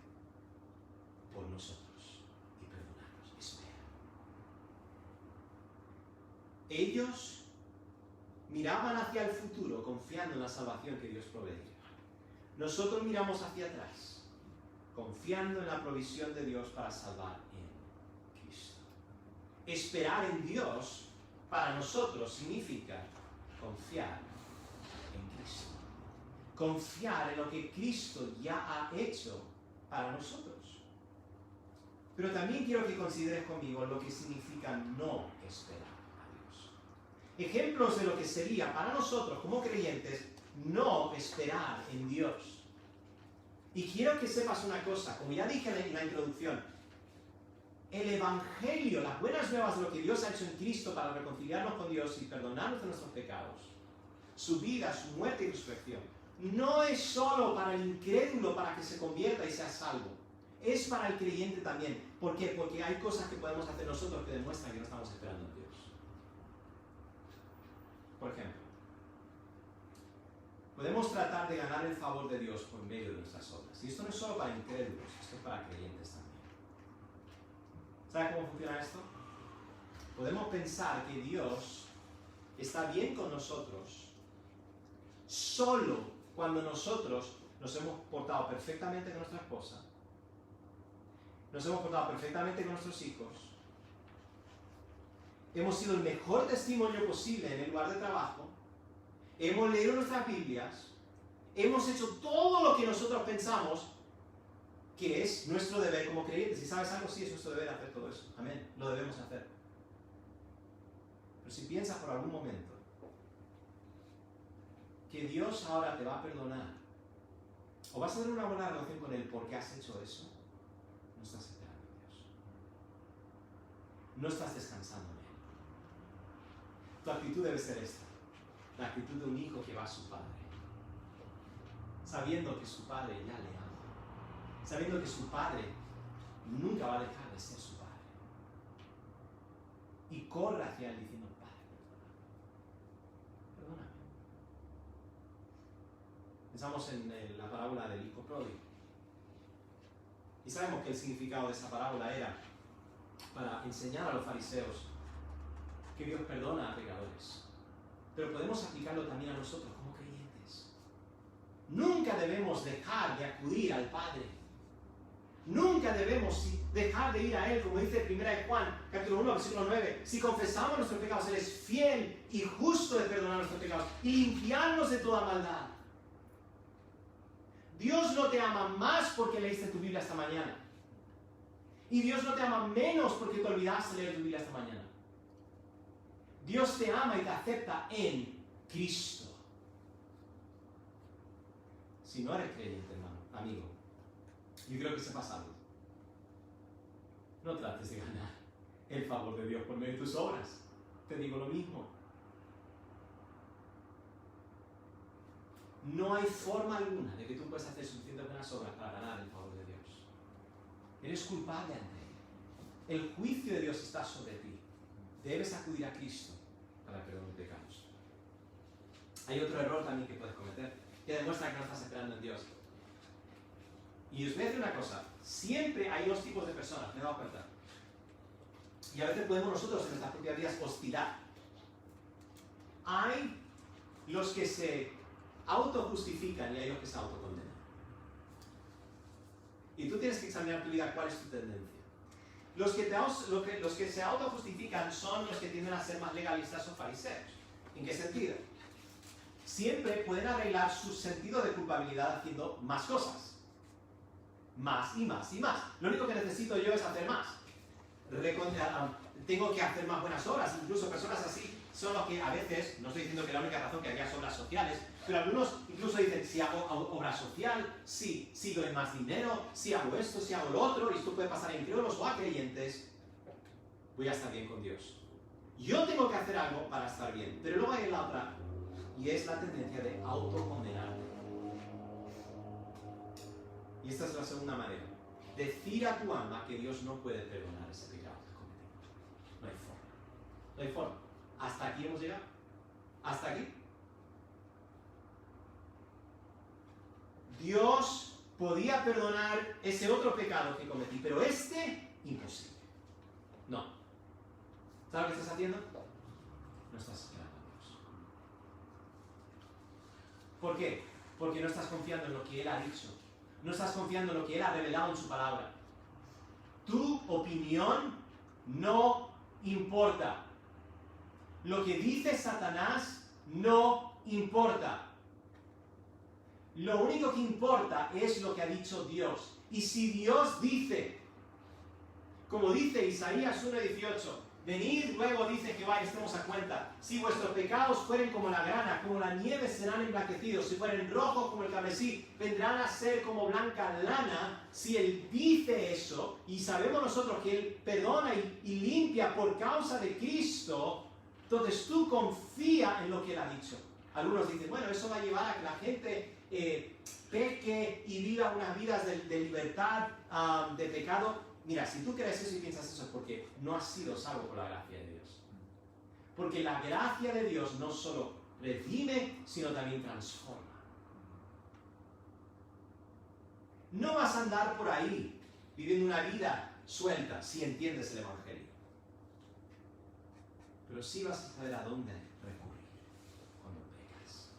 por nosotros y perdonarnos. Espera. Ellos miraban hacia el futuro confiando en la salvación que Dios proveería. Nosotros miramos hacia atrás confiando en la provisión de Dios para salvar en Cristo. Esperar en Dios para nosotros significa confiar en Cristo. Confiar en lo que Cristo ya ha hecho para nosotros. Pero también quiero que consideres conmigo lo que significa no esperar a Dios. Ejemplos de lo que sería para nosotros como creyentes no esperar en Dios. Y quiero que sepas una cosa, como ya dije en la introducción, el Evangelio, las buenas nuevas de lo que Dios ha hecho en Cristo para reconciliarnos con Dios y perdonarnos de nuestros pecados, su vida, su muerte y resurrección, no es solo para el incrédulo para que se convierta y sea salvo. Es para el creyente también. ¿Por qué? Porque hay cosas que podemos hacer nosotros que demuestran que no estamos esperando en Dios. Por ejemplo, podemos tratar de ganar el favor de Dios por medio de nuestras obras. Y esto no es solo para incrédulos, esto es para creyentes también. ¿Sabes cómo funciona esto? Podemos pensar que Dios está bien con nosotros solo cuando nosotros nos hemos portado perfectamente con nuestra esposa, nos hemos portado perfectamente con nuestros hijos, hemos sido el mejor testimonio posible en el lugar de trabajo, hemos leído nuestras Biblias, hemos hecho todo lo que nosotros pensamos que es nuestro deber como creyentes. Si sabes algo, sí, es nuestro deber hacer todo eso. Amén, lo debemos hacer. Pero si piensas por algún momento que Dios ahora te va a perdonar, o vas a tener una buena relación con Él porque has hecho eso, no estás esperando en Dios. No estás descansando en Él. Tu actitud debe ser esta: la actitud de un hijo que va a su padre, sabiendo que su padre ya le ama, sabiendo que su padre nunca va a dejar de ser su padre, y corre hacia Él diciendo: Padre, perdóname. Pensamos en la parábola del hijo pródigo. Y sabemos que el significado de esa parábola era para enseñar a los fariseos que Dios perdona a pecadores. Pero podemos aplicarlo también a nosotros como creyentes. Nunca debemos dejar de acudir al Padre. Nunca debemos dejar de ir a Él, como dice 1 Juan, capítulo 1, versículo 9. Si confesamos nuestros pecados, Él es fiel y justo de perdonar nuestros pecados y limpiarnos de toda maldad. Dios no te ama más porque leíste tu Biblia esta mañana. Y Dios no te ama menos porque te olvidaste de leer tu Biblia esta mañana. Dios te ama y te acepta en Cristo. Si no eres creyente, hermano, amigo, yo creo que sepas algo. No trates de ganar el favor de Dios por medio de tus obras. Te digo lo mismo. No hay forma alguna de que tú puedas hacer suficientes buenas obras para ganar el favor de Dios. Eres culpable ante Él. El juicio de Dios está sobre ti. Debes acudir a Cristo para perdón de pecados. Hay otro error también que puedes cometer, que demuestra que no estás esperando en Dios. Y os voy a decir una cosa, siempre hay dos tipos de personas, me he dado cuenta. Y a veces podemos nosotros en nuestras propias vidas oscilar. Hay los que se autojustifican y hay los que se autocondenan. Y tú tienes que examinar tu vida, cuál es tu tendencia. Los que se autojustifican son los que tienden a ser más legalistas o fariseos. ¿En qué sentido? Siempre pueden arreglar su sentido de culpabilidad haciendo más cosas. Más y más y más. Lo único que necesito yo es hacer más. Tengo que hacer más buenas obras. Incluso personas así son los que a veces, no estoy diciendo que la única razón que hagas obras sociales, pero algunos incluso dicen, si hago obra social, si doy más dinero, si hago esto, si hago lo otro, y esto puede pasar a incrédulos o a creyentes, voy a estar bien con Dios. Yo tengo que hacer algo para estar bien. Pero luego hay la otra, y es la tendencia de autocondenarte. Y esta es la segunda manera. Decir a tu alma que Dios no puede perdonar ese pecado que has cometido. No hay forma. No hay forma. ¿Hasta aquí hemos llegado? ¿Hasta aquí? Dios podía perdonar ese otro pecado que cometí, pero este, imposible. No. ¿Sabes lo que estás haciendo? No estás esperando a Dios. ¿Por qué? Porque no estás confiando en lo que Él ha dicho. No estás confiando en lo que Él ha revelado en su palabra. Tu opinión no importa. Lo que dice Satanás no importa. Lo único que importa es lo que ha dicho Dios. Y si Dios dice, como dice Isaías 1:18, venid luego, dice Jehová, y estemos a cuenta. Si vuestros pecados fueren como la grana, como la nieve serán emblanquecidos. Si fueren rojos como el carmesí, vendrán a ser como blanca lana. Si Él dice eso, y sabemos nosotros que Él perdona y limpia por causa de Cristo, entonces tú confía en lo que Él ha dicho. Algunos dicen, bueno, eso va a llevar a que la gente peque y viva unas vidas de libertad, de pecado. Mira, si tú crees eso y piensas eso es porque no has sido salvo por la gracia de Dios. Porque la gracia de Dios no solo redime, sino también transforma. No vas a andar por ahí viviendo una vida suelta si entiendes el Evangelio. Pero sí vas a saber a dónde recurrir cuando pecas.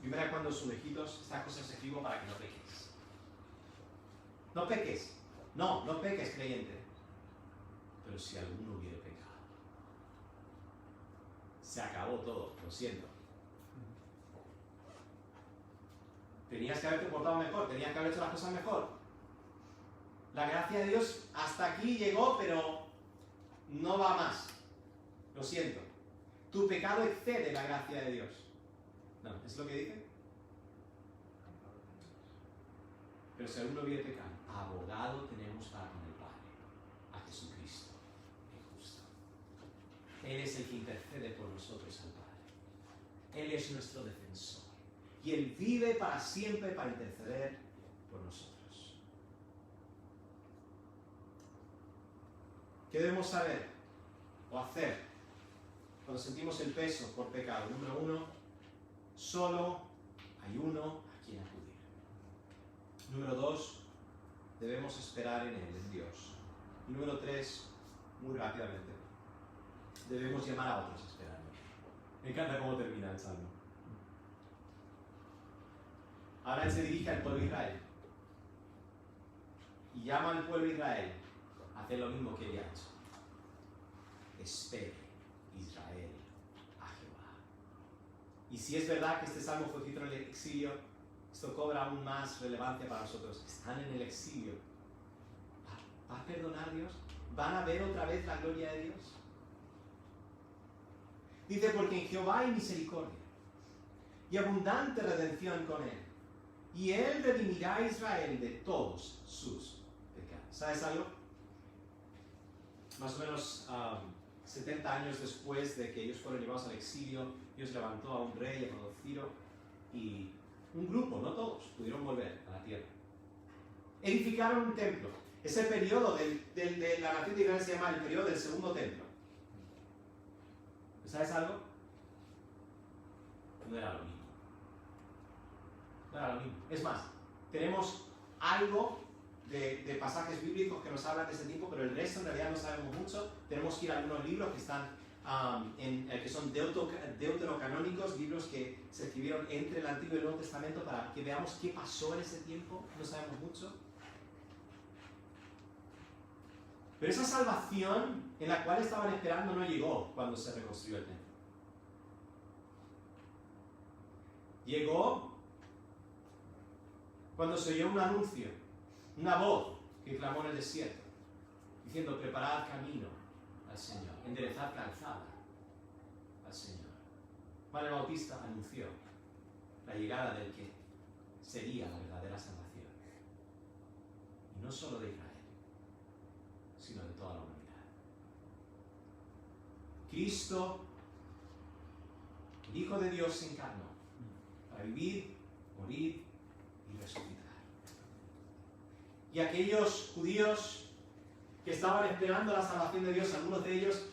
Primera, cuando sumergidos, estas cosas se escribo para que no peques. No peques. No peques, creyente. Pero si alguno hubiere pecado, se acabó todo, lo siento. Tenías que haberte portado mejor, tenías que haber hecho las cosas mejor. La gracia de Dios hasta aquí llegó, pero no va más. Lo siento. Tu pecado excede la gracia de Dios. No, ¿es lo que dice? Pero si alguno hubiere pecado, abogado tenemos para con el Padre, a Jesucristo, el justo. Él es el que intercede por nosotros al Padre. Él es nuestro defensor. Y Él vive para siempre para interceder por nosotros. ¿Qué debemos saber o hacer cuando sentimos el peso por pecado? Número 1, solo hay uno a quien acudir. Número 2, debemos esperar en Él, en Dios. Y número 3, muy rápidamente, debemos llamar a otros a esperar en Él. Me encanta cómo termina el Salmo. Ahora Él se dirige al pueblo de Israel. Y llama al pueblo de Israel a hacer lo mismo que Él ha hecho. Espere, Israel, a Jehová. Y si es verdad que este Salmo fue escrito en el exilio, esto cobra aún más relevancia para nosotros. Están en el exilio. ¿Va a perdonar Dios? ¿Van a ver otra vez la gloria de Dios? Dice, porque en Jehová hay misericordia y abundante redención con Él. Y Él redimirá a Israel de todos sus pecados. ¿Sabes algo? Más o menos 70 años después de que ellos fueron llevados al exilio, Dios levantó a un rey llamado Ciro y un grupo, no todos, pudieron volver a la tierra. Edificaron un templo. Ese periodo de la nación de Israel se llama el periodo del segundo templo. ¿Sabes algo? No era lo mismo. No era lo mismo. Es más, tenemos algo de pasajes bíblicos que nos hablan de ese tiempo, pero el resto en realidad no sabemos mucho. Tenemos que ir a algunos libros que están que son deuterocanónicos, libros que se escribieron entre el Antiguo y el Nuevo Testamento para que veamos qué pasó en ese tiempo. No sabemos mucho. Pero esa salvación en la cual estaban esperando no llegó cuando se reconstruyó el templo. Llegó cuando se oyó un anuncio, una voz que clamó en el desierto, diciendo: preparad camino al Señor, enderezad calzada al Señor. Juan el Bautista anunció la llegada del que sería la verdadera salvación. Y no solo de Israel, sino de toda la humanidad. Cristo, el Hijo de Dios, se encarnó para vivir, morir y resucitar. Y aquellos judíos que estaban esperando la salvación de Dios, algunos de ellos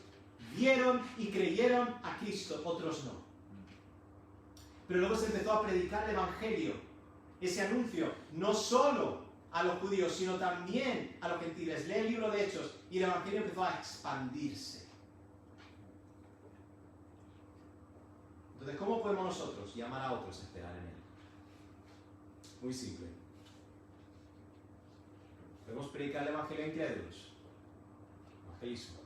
vieron y creyeron a Cristo, otros no. Pero luego se empezó a predicar el Evangelio, ese anuncio, no solo a los judíos, sino también a los gentiles. Lee el libro de Hechos y el Evangelio empezó a expandirse. Entonces, ¿cómo podemos nosotros llamar a otros a esperar en Él? Muy simple. Podemos predicar el Evangelio a incrédulos. Evangelismo.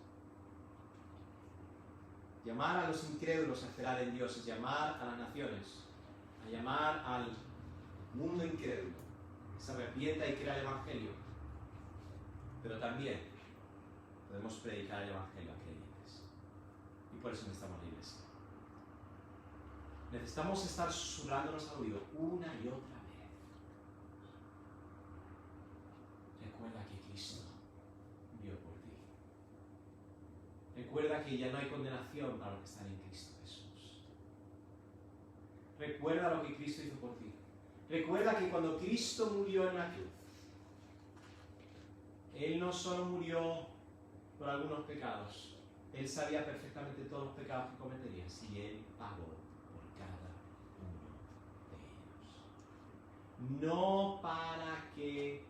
Llamar a los incrédulos a esperar en Dios es llamar a las naciones, a llamar al mundo incrédulo que se arrepienta y crea el Evangelio. Pero también podemos predicar el Evangelio a creyentes. Y por eso necesitamos la iglesia. Necesitamos estar susurrándonos al oído una y otra vez. Recuerda que Cristo murió por ti. Recuerda que ya no hay condenación para los que están en Cristo Jesús. Recuerda lo que Cristo hizo por ti. Recuerda que cuando Cristo murió en la cruz, Él no solo murió por algunos pecados, Él sabía perfectamente todos los pecados que cometerías y Él pagó por cada uno de ellos. No para que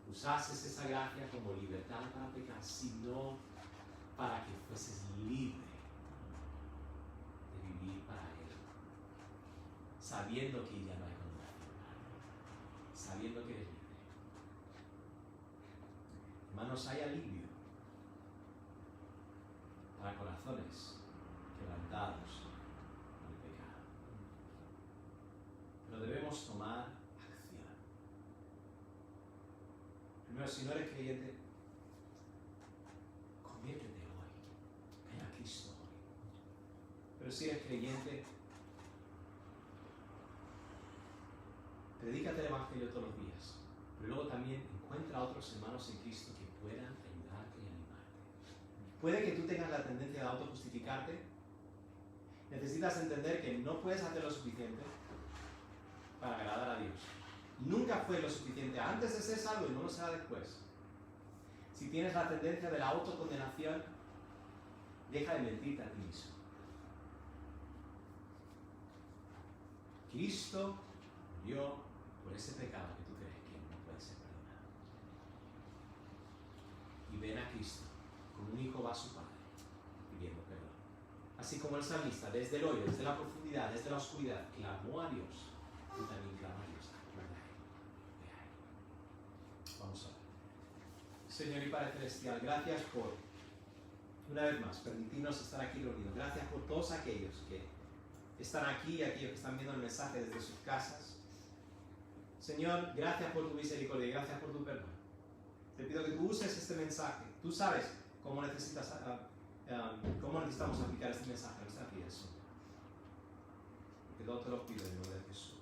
usases esa gracia como libertad para pecar, sino para que fueses libre de vivir para Él, sabiendo que ya no hay condenación, sabiendo que eres libre. Hermanos, hay alivio para corazones quebrantados por el pecado. Pero debemos tomar acción. Primero, si no eres creyente, conviértete hoy. Ven a Cristo hoy. Pero si eres creyente, predícate el Evangelio todos los días. Pero luego también encuentra a otros hermanos en Cristo que puedan ayudarte y animarte. Puede que tú tengas la tendencia de autojustificarte. Necesitas entender que no puedes hacer lo suficiente para agradar a Dios. Nunca fue lo suficiente antes de ser salvo y no lo será después. Si tienes la tendencia de la autocondenación, deja de mentirte a ti mismo. Cristo murió por ese pecado que tú crees. ven a Cristo, como un hijo va a su padre, pidiendo perdón. Así como el salmista, desde el hoyo, desde la profundidad, desde la oscuridad, clamó a Dios, tú también clama a Dios. Vamos a ver. Señor y Padre Celestial, gracias por, una vez más, permitirnos estar aquí reunidos. Gracias por todos aquellos que están aquí y aquellos que están viendo el mensaje desde sus casas. Señor, gracias por tu misericordia y gracias por tu perdón. Te pido que tú uses este mensaje. Tú sabes cómo necesitamos aplicar este mensaje a nuestras vidas. Porque todo te lo pido en el nombre de Jesús.